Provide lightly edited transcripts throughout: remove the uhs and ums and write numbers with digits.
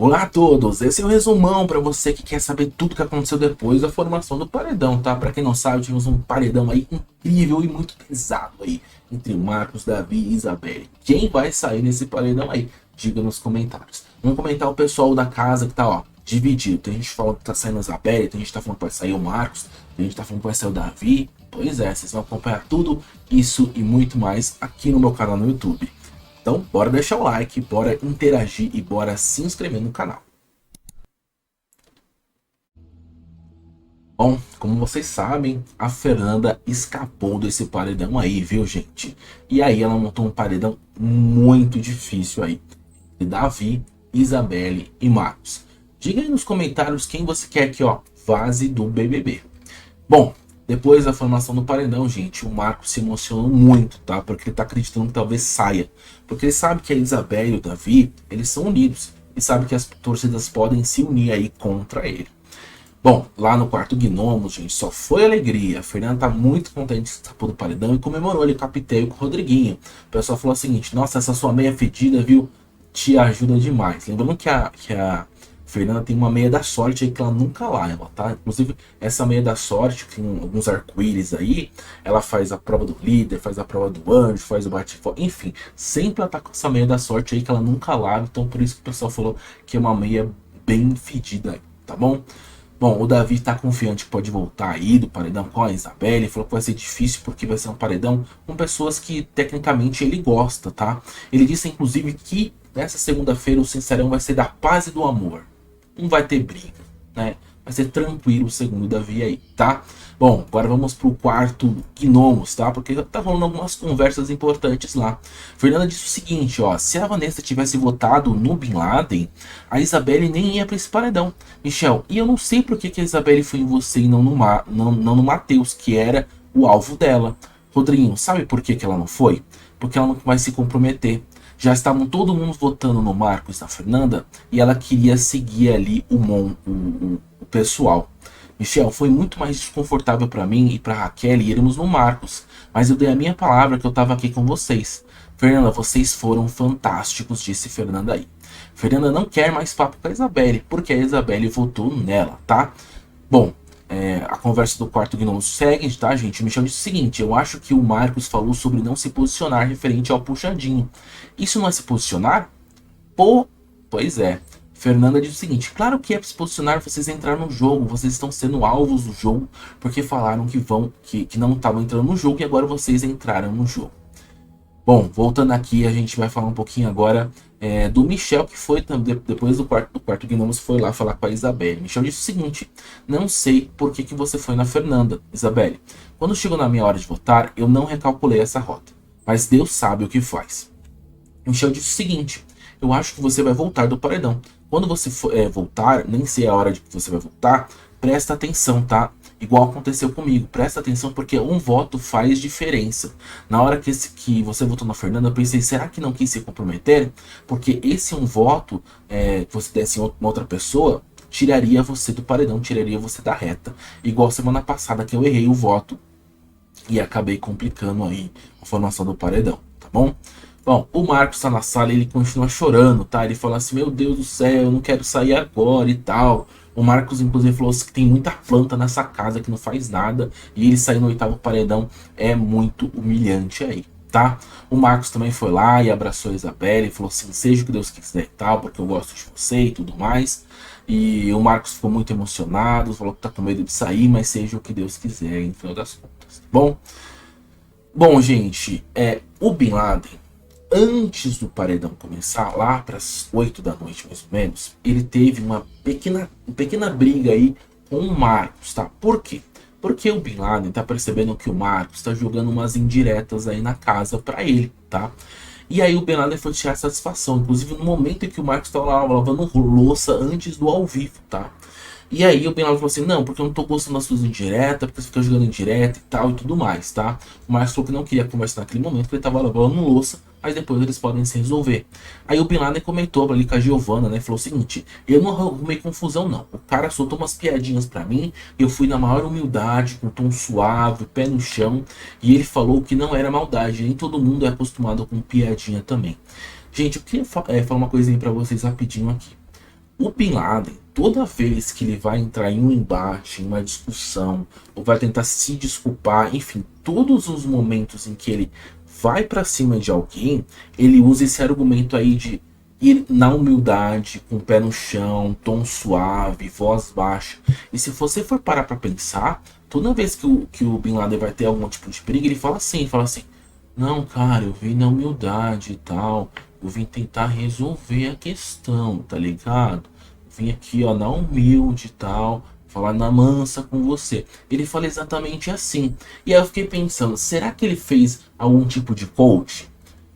Olá a todos, esse é o resumão para você que quer saber tudo que aconteceu depois da formação do paredão, tá? Para quem não sabe, tivemos um paredão aí incrível e muito pesado aí entre Marcos, Davi e Isabelle. Quem vai sair nesse paredão aí? Diga nos comentários. Vamos comentar o pessoal da casa que tá, ó, dividido. Tem gente falando que tá saindo a Isabelle, tem gente que tá falando que vai sair o Marcos, tem gente que tá falando que vai sair o Davi. Pois é, vocês vão acompanhar tudo isso e muito mais aqui no meu canal no YouTube. Então, bora deixar o like, bora interagir e bora se inscrever no canal. Bom, como vocês sabem, a Fernanda escapou desse paredão aí, viu, gente? E aí ela montou um paredão muito difícil aí. De Davi, Isabelle e Marcos. Diga aí nos comentários quem você quer que, ó, vaze do BBB. Bom, depois da formação do paredão, gente, o Marcos se emocionou muito, tá? Porque ele tá acreditando que talvez saia. Porque ele sabe que a Isabelle e o Davi, eles são unidos. E sabe que as torcidas podem se unir aí contra ele. Bom, lá no quarto Gnomo, gente, só foi alegria. A Fernanda tá muito contente que escapou do paredão e comemorou ele com a Pitel e com o Rodriguinho. O pessoal falou o seguinte: nossa, essa sua meia fedida, viu? Te ajuda demais. Lembrando que a Fernanda tem uma meia da sorte aí que ela nunca lava, tá? Inclusive, essa meia da sorte, que tem alguns arco-íris aí, ela faz a prova do líder, faz a prova do anjo, faz o bate-foto, enfim, sempre ela tá com essa meia da sorte aí que ela nunca lava, então por isso que o pessoal falou que é uma meia bem fedida aí, tá bom? Bom, o Davi tá confiante que pode voltar aí do paredão com a Isabelle. Ele falou que vai ser difícil porque vai ser um paredão com pessoas que tecnicamente ele gosta, tá? Ele disse inclusive que nessa segunda-feira o Sincerão vai ser da paz e do amor. Não vai ter briga, né? Vai ser tranquilo segundo o Davi aí, tá? Bom, agora vamos pro quarto Gnomos, tá? Porque tá rolando algumas conversas importantes lá. Fernanda disse o seguinte, ó: se a Vanessa tivesse votado no Bin Laden, a Isabelle nem ia pra esse paredão. Michel, e eu não sei por que a Isabelle foi em você e não no Matheus, que era o alvo dela. Rodriguinho, sabe por que ela não foi? Porque ela não vai se comprometer. Já estavam todo mundo votando no Marcos e na Fernanda e ela queria seguir ali o pessoal. Michel, foi muito mais desconfortável para mim e para Raquel irmos no Marcos, mas eu dei a minha palavra que eu estava aqui com vocês. Fernanda, vocês foram fantásticos, disse Fernanda aí. Fernanda não quer mais papo com a Isabelle, porque a Isabelle votou nela, tá? Bom, a conversa do quarto Gnomo segue, tá, gente? O Michel disse o seguinte: eu acho que o Marcos falou sobre não se posicionar referente ao puxadinho. Isso não é se posicionar? Pô, pois é. Fernanda diz o seguinte: claro que é se posicionar, vocês entraram no jogo, vocês estão sendo alvos do jogo, porque falaram que não estavam entrando no jogo e agora vocês entraram no jogo. Bom, voltando aqui, a gente vai falar um pouquinho agora do Michel, que foi depois do quarto Gnomos, foi lá falar com a Isabelle. Michel disse o seguinte: não sei por que você foi na Fernanda, Isabelle. Quando chegou na minha hora de votar, eu não recalculei essa rota, mas Deus sabe o que faz. Michel disse o seguinte: eu acho que você vai voltar do paredão. Quando você for, voltar, nem sei a hora de que você vai voltar, presta atenção, tá? Igual aconteceu comigo, presta atenção porque um voto faz diferença. Na hora que você votou na Fernanda, eu pensei, será que não quis se comprometer? Porque esse um voto, que você desse em uma outra pessoa, tiraria você do paredão, tiraria você da reta. Igual semana passada que eu errei o voto e acabei complicando aí a formação do paredão, tá bom? Bom, o Marcos tá na sala e ele continua chorando, tá? Ele fala assim: meu Deus do céu, eu não quero sair agora e tal. O Marcos, inclusive, falou que tem muita planta nessa casa que não faz nada. E ele sair no oitavo paredão é muito humilhante aí, tá? O Marcos também foi lá e abraçou a Isabelle e falou assim: seja o que Deus quiser e tal, porque eu gosto de você e tudo mais. E o Marcos ficou muito emocionado, falou que tá com medo de sair, mas seja o que Deus quiser, no final das contas, tá bom? Bom, gente, o Bin Laden, antes do paredão começar, lá para as 8 da noite mais ou menos, ele teve uma pequena briga aí com o Marcos, tá? Por quê? Porque o Bin Laden tá percebendo que o Marcos tá jogando umas indiretas aí na casa para ele, tá? E aí o Bin Laden foi tirar satisfação, inclusive no momento em que o Marcos tava lá lavando louça antes do ao vivo, tá? E aí o Bin Laden falou assim: não, porque eu não tô gostando das suas indiretas, porque você fica jogando indireta e tal e tudo mais, tá? O Marcos falou que não queria conversar naquele momento, porque ele tava lavando louça, mas depois eles podem se resolver. Aí o Bin Laden comentou ali com a Giovana, né? Falou o seguinte: eu não arrumei confusão, não. O cara soltou umas piadinhas pra mim, eu fui na maior humildade, com tom suave, pé no chão, e ele falou que não era maldade, nem todo mundo é acostumado com piadinha também. Gente, eu queria falar uma coisinha pra vocês rapidinho aqui. O Bin Laden, toda vez que ele vai entrar em um embate, em uma discussão, ou vai tentar se desculpar, enfim, todos os momentos em que ele vai para cima de alguém, ele usa esse argumento aí de ir na humildade, com o pé no chão, tom suave, voz baixa. E se você for parar para pensar, toda vez que o Bin Laden vai ter algum tipo de perigo, ele fala assim, não, cara, eu vim na humildade e tal, eu vim tentar resolver a questão, tá ligado? Vim aqui, ó, na humilde e tal, falar na mansa com você. Ele fala exatamente assim. E aí eu fiquei pensando, será que ele fez algum tipo de coach?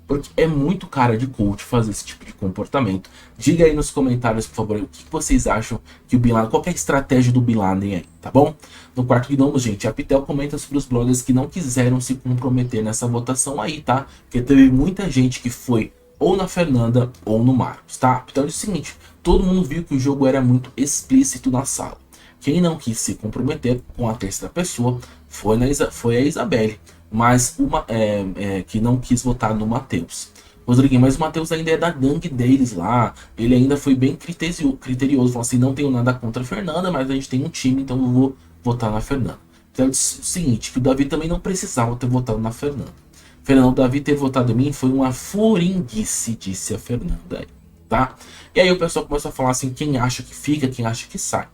Porque é muito cara de coach fazer esse tipo de comportamento. Diga aí nos comentários, por favor, o que vocês acham que o Bin Laden, qual é a estratégia do Bin Laden aí, tá bom? No quarto gnomo, gente, a Pitel comenta sobre os bloggers que não quiseram se comprometer nessa votação aí, tá? Porque teve muita gente que foi ou na Fernanda ou no Marcos, tá? A Pitel diz o seguinte, todo mundo viu que o jogo era muito explícito na sala. Quem não quis se comprometer com a terceira pessoa foi a Isabelle, mas que não quis votar no Matheus. Rodriguinho, mas o Matheus ainda é da gangue deles lá, ele ainda foi bem criterioso, falou assim, não tenho nada contra a Fernanda, mas a gente tem um time, então eu vou votar na Fernanda. Então ele disse o seguinte, que o Davi também não precisava ter votado na Fernanda. Fernando, o Davi ter votado em mim foi uma furinguice, disse a Fernanda aí, tá? E aí o pessoal começou a falar assim, quem acha que fica, quem acha que sai.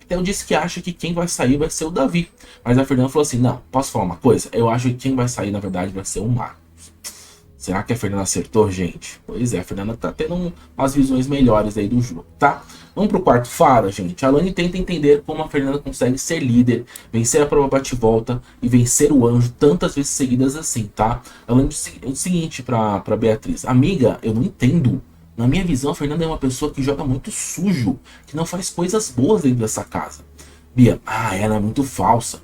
Então disse que acha que quem vai sair vai ser o Davi. Mas a Fernanda falou assim, não, posso falar uma coisa? Eu acho que quem vai sair, na verdade, vai ser o Marcos. Será que a Fernanda acertou, gente? Pois é, a Fernanda tá tendo umas visões melhores aí do jogo, tá? Vamos pro quarto fara, gente. A Alane tenta entender como a Fernanda consegue ser líder, vencer a prova bate-volta e vencer o anjo tantas vezes seguidas assim, tá? A Alane disse o seguinte pra Beatriz. Amiga, eu não entendo. Na minha visão, a Fernanda é uma pessoa que joga muito sujo, que não faz coisas boas dentro dessa casa. Bia, ela é muito falsa.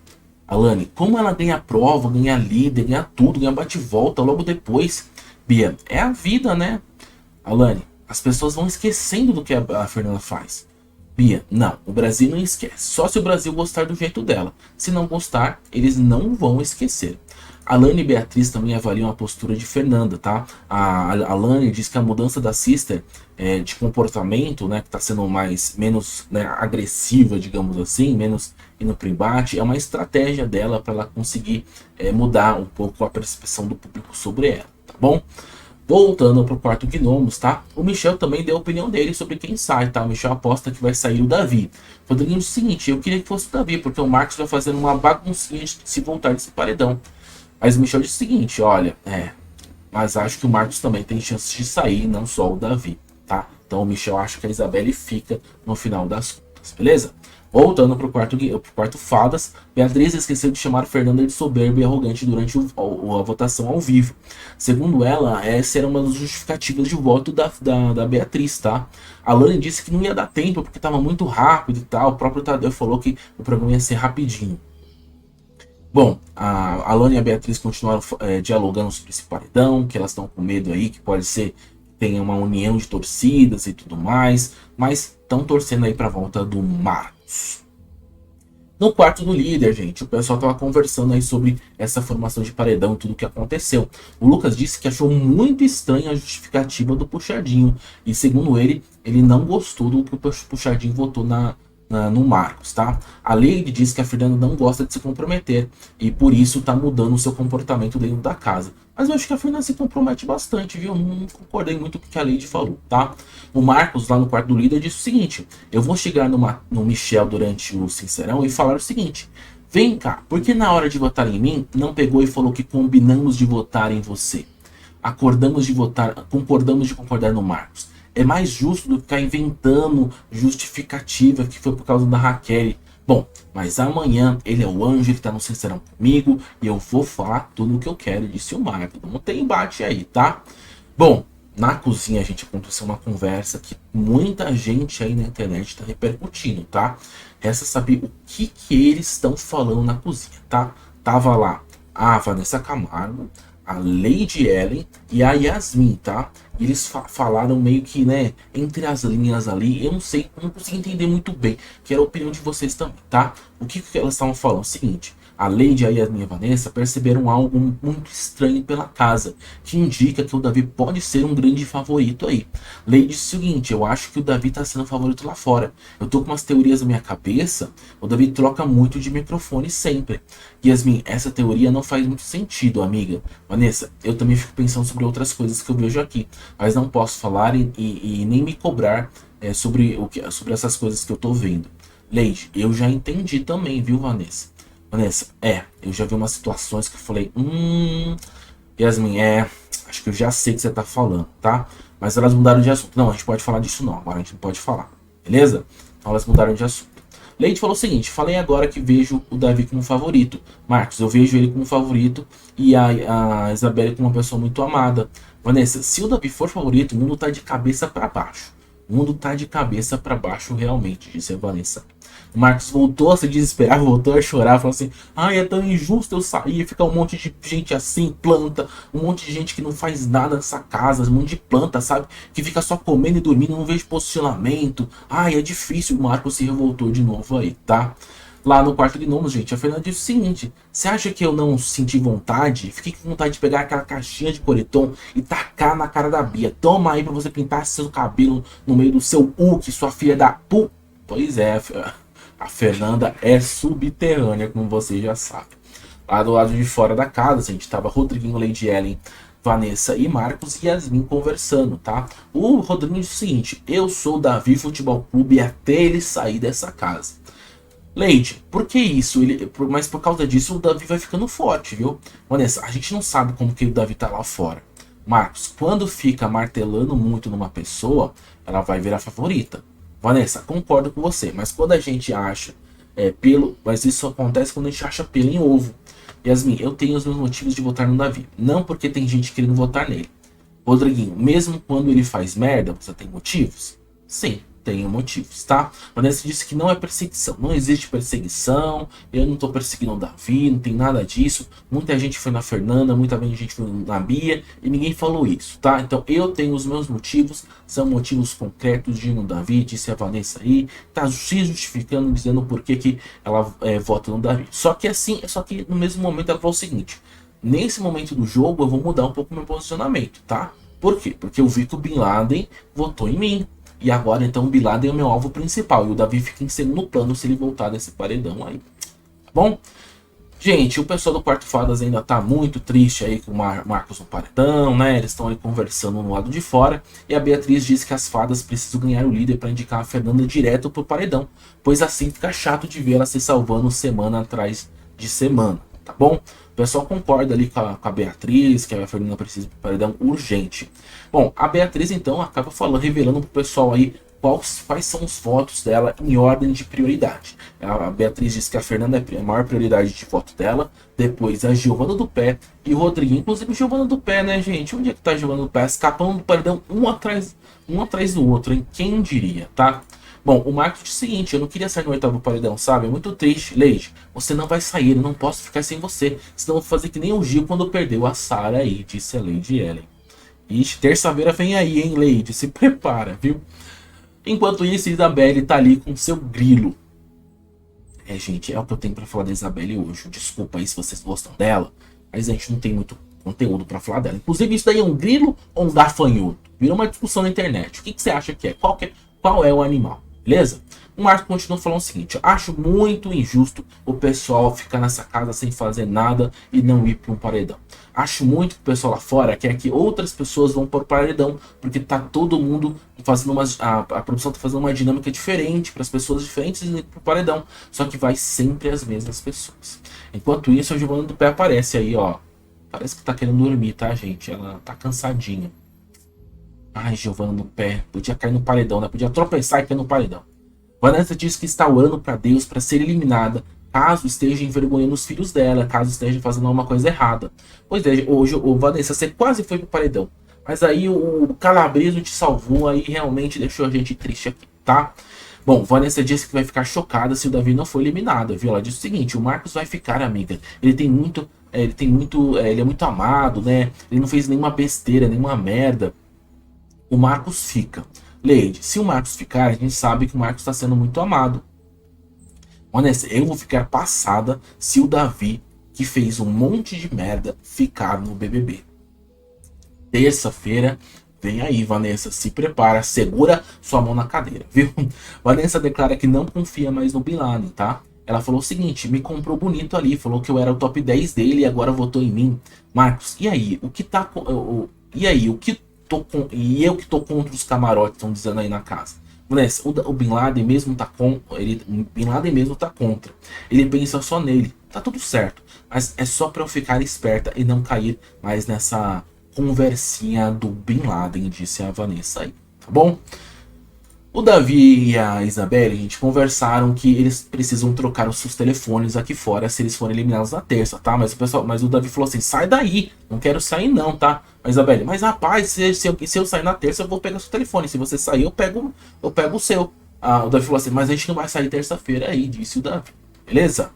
Alane, como ela ganha prova, ganha líder, ganha tudo, ganha bate-volta logo depois? Bia, é a vida, né? Alane, as pessoas vão esquecendo do que a Fernanda faz. Bia, não, o Brasil não esquece. Só se o Brasil gostar do jeito dela. Se não gostar, eles não vão esquecer. Alane e Beatriz também avaliam a postura de Fernanda, tá? A Alane diz que a mudança da Sister de comportamento, né, que está sendo menos, né, agressiva, digamos assim, menos indo pro embate, é uma estratégia dela para ela conseguir mudar um pouco a percepção do público sobre ela, tá bom? Voltando para o quarto Gnomos, tá? O Michel também deu a opinião dele sobre quem sai, tá? O Michel aposta que vai sair o Davi. Rodriguinho disse o seguinte, eu queria que fosse o Davi, porque o Marcos vai fazendo uma baguncinha de se voltar desse paredão. Mas o Michel disse o seguinte, olha, mas acho que o Marcos também tem chances de sair, não só o Davi, tá? Então o Michel acha que a Isabelle fica no final das contas, beleza? Voltando pro quarto Fadas, Beatriz esqueceu de chamar Fernanda de soberba e arrogante durante a votação ao vivo. Segundo ela, essa era uma das justificativas de voto da Beatriz, tá? A Lani disse que não ia dar tempo porque estava muito rápido e tal. O próprio Tadeu falou que o programa ia ser rapidinho. Bom, a Alane e a Beatriz continuaram dialogando sobre esse paredão, que elas estão com medo aí, que pode ser que tenha uma união de torcidas e tudo mais, mas estão torcendo aí para a volta do Marcos. No quarto do líder, gente, o pessoal estava conversando aí sobre essa formação de paredão e tudo o que aconteceu. O Lucas disse que achou muito estranha a justificativa do Puxadinho, e segundo ele não gostou do que o Puxadinho votou no Marcos, tá? A Lady diz que a Fernanda não gosta de se comprometer e por isso tá mudando o seu comportamento dentro da casa. Mas eu acho que a Fernanda se compromete bastante, viu? Não concordei muito com o que a Lady falou, tá? O Marcos, lá no quarto do líder, disse o seguinte, eu vou chegar no Michel durante o Sincerão e falar o seguinte, vem cá, por que na hora de votar em mim, não pegou e falou que combinamos de votar em você? Concordamos de concordar no Marcos. É mais justo do que ficar inventando justificativa que foi por causa da Raquel. Bom, mas amanhã ele é o anjo que tá no Sincerão comigo e eu vou falar tudo o que eu quero, disse o Marcos. Não tem embate aí, tá? Bom, na cozinha, gente, aconteceu uma conversa que muita gente aí na internet tá repercutindo, tá? Resta saber o que eles estão falando na cozinha, tá? Tava lá a Vanessa Camargo, a Lady Ellen e a Yasmin, tá? E eles falaram meio que, né, entre as linhas ali, eu não consegui entender muito bem, que era a opinião de vocês também, tá? O que elas estavam falando? Seguinte, A Lady, a Yasmin e a Vanessa perceberam algo muito estranho pela casa, que indica que o Davi pode ser um grande favorito aí. Lady disse o seguinte: eu acho que o Davi tá sendo favorito lá fora. Eu tô com umas teorias na minha cabeça. O Davi troca muito de microfone sempre. Yasmin, essa teoria não faz muito sentido, amiga. Vanessa, eu também fico pensando sobre outras coisas que eu vejo aqui, mas não posso falar e nem me cobrar sobre essas coisas que eu tô vendo. Lady, eu já entendi também, viu, Vanessa? Vanessa, eu já vi umas situações que eu falei, Yasmin, acho que eu já sei o que você tá falando, tá? Mas elas mudaram de assunto. Não, a gente pode falar disso não, agora a gente não pode falar, beleza? Então elas mudaram de assunto. Leite falou o seguinte: falei agora que vejo o Davi como favorito. Marcos, eu vejo ele como favorito e a Isabelle como uma pessoa muito amada. Vanessa, se o Davi for favorito, o mundo tá de cabeça para baixo. O mundo tá de cabeça para baixo realmente, disse a Vanessa. O Marcos voltou a se desesperar, voltou a chorar, falou assim: ai, é tão injusto eu sair e ficar um monte de gente assim, planta, um monte de gente que não faz nada nessa casa, um monte de planta, sabe? Que fica só comendo e dormindo, não vejo posicionamento. Ai, é difícil. O Marcos se revoltou de novo aí, tá? Lá no quarto de gnomos, gente, a Fernanda disse o seguinte: você acha que eu não senti vontade? Fiquei com vontade de pegar aquela caixinha de coreton e tacar na cara da Bia. Toma aí pra você pintar seu cabelo no meio do seu que sua filha da pu. Pois é, a Fernanda é subterrânea, como você já sabe. Lá do lado de fora da casa, a gente tava Rodriguinho, Lady Ellen, Vanessa e Marcos e Yasmin conversando, tá? O Rodriguinho disse o seguinte: eu sou o Davi Futebol Clube até ele sair dessa casa. Leite, por que isso? Mas por causa disso o Davi vai ficando forte, viu? Vanessa, a gente não sabe como que o Davi tá lá fora. Marcos, quando fica martelando muito numa pessoa, ela vai virar favorita. Vanessa, concordo com você, mas quando a gente acha mas isso acontece quando a gente acha pelo em ovo. Yasmin, eu tenho os meus motivos de votar no Davi, não porque tem gente querendo votar nele. Rodriguinho, mesmo quando ele faz merda, você tem motivos? Sim, tenho motivos, tá? Vanessa disse que não é perseguição, não existe perseguição, eu não tô perseguindo o Davi, não tem nada disso. Muita gente foi na Fernanda, muita gente foi na Bia e ninguém falou isso, tá? Então eu tenho os meus motivos, são motivos concretos de ir no Davi, disse a Vanessa aí, tá se justificando, dizendo por que ela vota no Davi. Só que no mesmo momento ela falou o seguinte: nesse momento do jogo eu vou mudar um pouco meu posicionamento, tá? Por quê? Porque eu vi que o Bin Laden votou em mim. E agora então o Bin Laden é o meu alvo principal. E o Davi fica em segundo plano se ele voltar desse paredão aí. Tá bom? Gente, o pessoal do Quarto Fadas ainda tá muito triste aí com o Marcos no paredão, né? Eles estão aí conversando no lado de fora. E a Beatriz diz que as fadas precisam ganhar o líder para indicar a Fernanda direto pro paredão. Pois assim fica chato de ver ela se salvando semana atrás de semana. Tá bom? O pessoal concorda ali com a Beatriz, que a Fernanda precisa de paredão urgente. Bom, a Beatriz então acaba revelando pro pessoal aí quais são os votos dela em ordem de prioridade. A Beatriz diz que a Fernanda é a maior prioridade de voto dela, depois a Giovana do Pé e o Rodriguinho. Inclusive Giovana do Pé, né, gente? Onde é que tá a Giovana do Pé? Escapando do paredão um atrás do outro, hein? Quem diria, tá? Bom, o Marcos disse o seguinte: eu não queria sair no oitavo paredão, sabe? É muito triste. Leide, você não vai sair, eu não posso ficar sem você. Senão eu vou fazer que nem o Gil quando perdeu a Sarah aí, disse a Lady Ellen. Ixi, terça-feira vem aí, hein, Leide? Se prepara, viu? Enquanto isso, Isabelle tá ali com seu grilo. Gente, é o que eu tenho pra falar da Isabelle hoje. Desculpa aí se vocês gostam dela, mas a gente não tem muito conteúdo pra falar dela. Inclusive, isso daí é um grilo ou um gafanhoto? Virou uma discussão na internet. O que você acha que é? Qual é o animal? Beleza? O Marcos continua falando o seguinte: acho muito injusto o pessoal ficar nessa casa sem fazer nada e não ir para um paredão. Acho muito que o pessoal lá fora quer que outras pessoas vão para o paredão, porque tá todo mundo fazendo a produção tá fazendo uma dinâmica diferente para as pessoas diferentes ir para o paredão, só que vai sempre as mesmas pessoas. Enquanto isso, a Giovana do Pé aparece aí, ó. Parece que tá querendo dormir, tá, gente? Ela tá cansadinha. Ai, Giovana do Pé, podia cair no paredão, né? Podia tropeçar e cair no paredão. Vanessa diz que está orando para Deus para ser eliminada, caso esteja envergonhando os filhos dela, caso esteja fazendo alguma coisa errada. Pois é, hoje, Vanessa, você quase foi pro paredão, mas aí o calabresno te salvou, aí realmente deixou a gente triste aqui, tá? Bom, Vanessa disse que vai ficar chocada se o Davi não for eliminado, viu? Ela disse o seguinte: o Marcos vai ficar, amiga. Ele é muito amado, né? Ele não fez nenhuma besteira, nenhuma merda. O Marcos fica. Leide, se o Marcos ficar, a gente sabe que o Marcos está sendo muito amado. Vanessa, eu vou ficar passada se o Davi, que fez um monte de merda, ficar no BBB. Terça-feira, vem aí, Vanessa, se prepara, segura sua mão na cadeira, viu? Vanessa declara que não confia mais no Bin Laden, tá? Ela falou o seguinte: me comprou bonito ali, falou que eu era o top 10 dele e agora votou em mim. Marcos, e aí? O que tá e aí? O que tô com e eu que tô contra os camarotes, estão dizendo aí na casa. Vanessa, o Bin Laden mesmo tá Bin Laden mesmo tá contra. Ele pensa só nele. Tá tudo certo, mas é só para eu ficar esperta e não cair mais nessa conversinha do Bin Laden, disse a Vanessa aí, tá bom? O Davi e a Isabelle, gente, conversaram que eles precisam trocar os seus telefones aqui fora se eles forem eliminados na terça, tá? Mas o Davi falou assim: sai daí, não quero sair não, tá? A Isabelle, mas rapaz, se eu sair na terça, eu vou pegar seu telefone. Se você sair, eu pego o seu. O Davi falou assim: mas a gente não vai sair terça-feira aí, disse o Davi. Beleza?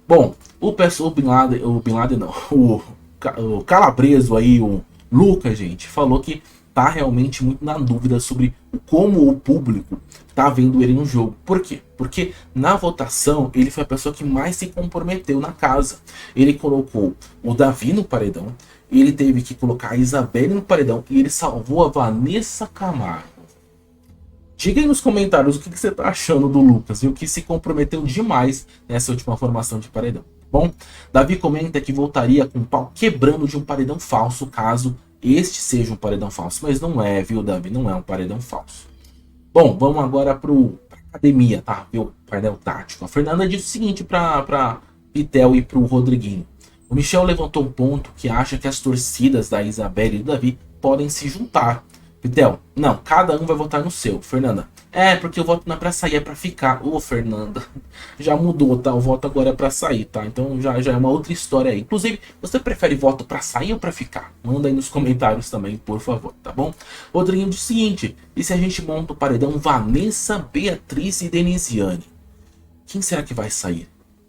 Bom, o Bin Laden não, o calabreso aí, o Lucas, gente, falou que tá realmente muito na dúvida sobre como o público tá vendo ele no jogo. Por quê? Porque na votação ele foi a pessoa que mais se comprometeu na casa. Ele colocou o Davi no paredão, ele teve que colocar a Isabelle no paredão e ele salvou a Vanessa Camargo. Diga aí nos comentários o que você tá achando do Lucas e o que se comprometeu demais nessa última formação de paredão. Bom, Davi comenta que voltaria com o pau quebrando de um paredão falso caso este seja um paredão falso, mas não é, viu, Davi? Não é um paredão falso. Bom, vamos agora pra academia, tá? Viu? Paredão tático. A Fernanda disse o seguinte pra Pitel e pro Rodriguinho. O Michel levantou um ponto que acha que as torcidas da Isabelle e do Davi podem se juntar. Pitel, não, cada um vai votar no seu. Fernanda, porque o voto não é pra sair, é pra ficar. Ô, Fernanda, já mudou, tá? O voto agora é pra sair, tá? Então já é uma outra história aí. Inclusive, você prefere voto pra sair ou pra ficar? Manda aí nos comentários também, por favor, tá bom? Rodriguinho diz o seguinte: e se a gente monta o paredão Vanessa, Beatriz e Denisiane? Quem será que vai sair?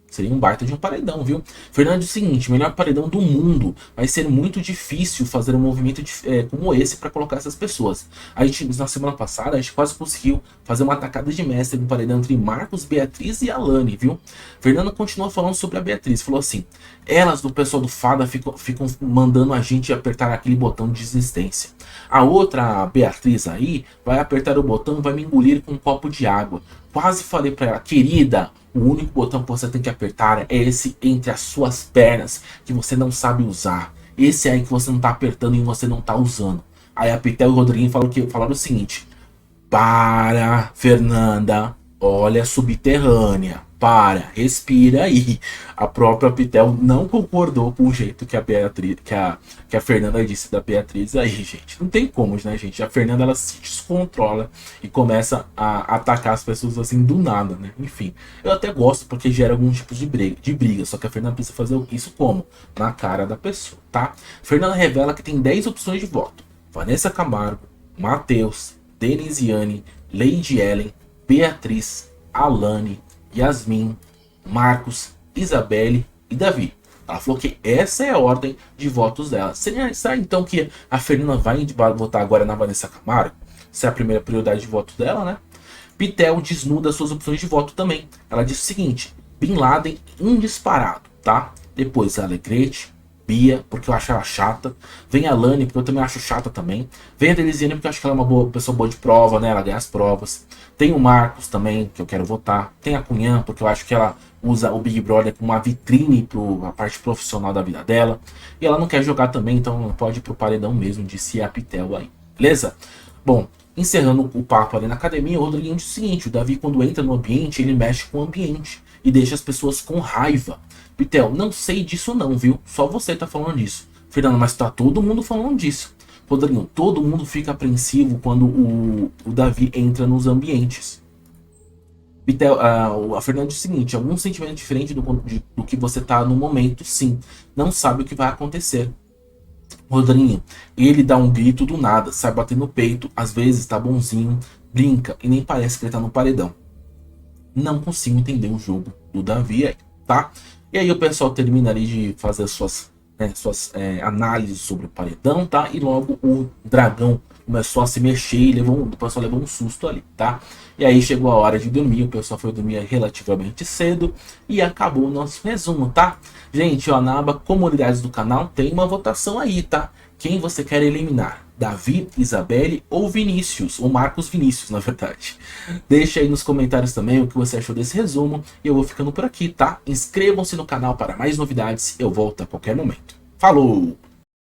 Seria um baita de um paredão, viu? Fernando diz o seguinte: melhor paredão do mundo. Vai ser muito difícil fazer um movimento como esse para colocar essas pessoas. A gente, na semana passada, a gente quase conseguiu fazer uma atacada de mestre no paredão entre Marcos, Beatriz e Alane, viu? Fernando continua falando sobre a Beatriz. Falou assim: elas do pessoal do Fada ficam mandando a gente apertar aquele botão de desistência. A outra, a Beatriz aí, vai apertar o botão e vai me engolir com um copo de água. Quase falei para ela: querida, o único botão que você tem que apertar é esse entre as suas pernas, que você não sabe usar. Esse aí que você não tá apertando e você não tá usando. Aí a Pitel e o Rodriguinho falaram o seguinte: para, Fernanda, olha a subterrânea. Para, respira aí. A própria Pitel não concordou com o jeito que a Beatriz, que a Fernanda disse da Beatriz aí, gente. Não tem como, né, gente? A Fernanda, ela se descontrola e começa a atacar as pessoas assim do nada, né? Enfim, eu até gosto porque gera algum tipo de briga. Só que a Fernanda precisa fazer isso como? Na cara da pessoa, tá? Fernanda revela que tem 10 opções de voto: Vanessa Camargo, Matheus, Denisiane, Lady Ellen, Beatriz, Alane, Yasmin, Marcos, Isabelle e Davi. Ela falou que essa é a ordem de votos dela. Será então que a Fernanda vai votar agora na Vanessa Camargo? Essa é a primeira prioridade de voto dela, né? Pitel desnuda suas opções de voto também. Ela disse o seguinte: Bin Laden indisparado, tá? Depois Alegrete, Bia, porque eu acho ela chata. Vem a Lani, porque eu também acho chata também. Vem a Denisiane, porque eu acho que ela é uma pessoa boa de prova, né? Ela ganha as provas. Tem o Marcos também, que eu quero votar. Tem a Cunhã, porque eu acho que ela usa o Big Brother como uma vitrine para a parte profissional da vida dela. E ela não quer jogar também, então não pode ir pro paredão mesmo, disse a Pitel aí. Beleza? Bom, encerrando o papo ali na academia, o Rodriguinho disse o seguinte: o Davi, quando entra no ambiente, ele mexe com o ambiente e deixa as pessoas com raiva. Pitel, não sei disso não, viu? Só você tá falando disso. Fernando, mas tá todo mundo falando disso. Rodriguinho, todo mundo fica apreensivo quando o Davi entra nos ambientes. Pitel, a Fernanda diz o seguinte: algum sentimento diferente do que você tá no momento, sim. Não sabe o que vai acontecer. Rodriguinho, ele dá um grito do nada, sai bater no peito, às vezes tá bonzinho, brinca e nem parece que ele tá no paredão. Não consigo entender o jogo do Davi aí, tá? E aí o pessoal termina ali de fazer suas análises sobre o paredão, tá? E logo o dragão começou a se mexer e o pessoal levou um susto ali, tá? E aí chegou a hora de dormir, o pessoal foi dormir relativamente cedo e acabou o nosso resumo, tá? Gente, ó, na aba comunidades do canal tem uma votação aí, tá? Quem você quer eliminar? Davi, Isabelle ou Vinícius? Ou Marcos Vinícius, na verdade. Deixa aí nos comentários também o que você achou desse resumo. E eu vou ficando por aqui, tá? Inscrevam-se no canal para mais novidades. Eu volto a qualquer momento. Falou!